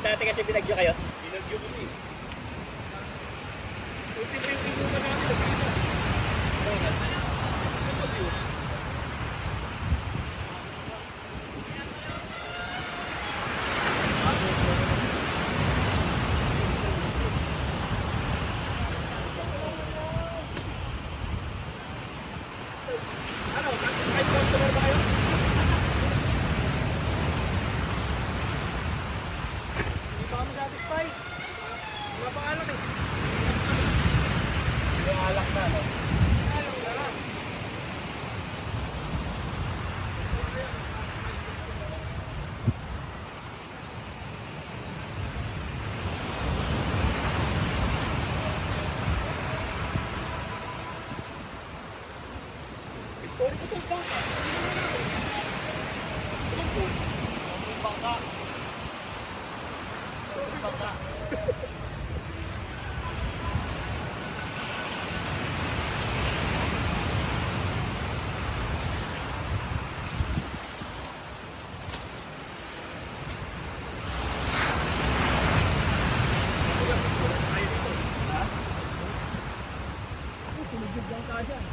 dati kasi binagyo kayo? Binagyo kami. Ulti na yung pinuha namin. Bakit? Gusto mo yun? Ano? Satisfied customer ba kayo? Hindi ba kami satisfied? Wala pa alak eh. Yung alak na, no? Alak na. Story ko itong bangka. Story ko. Yung bangka. Story bangka. Tulog lang ka dyan.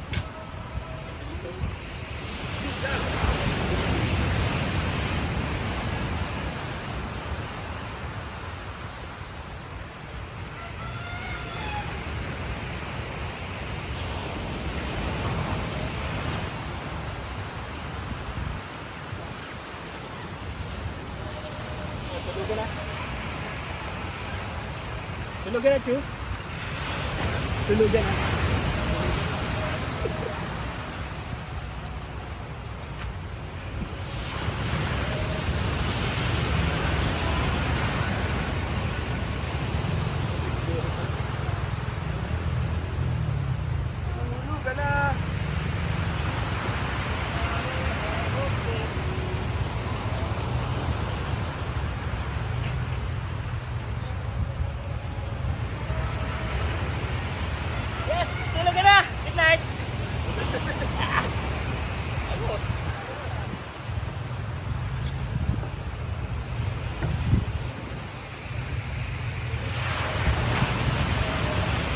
Tulugan na. Tulugan na, Chu. Tulugan na.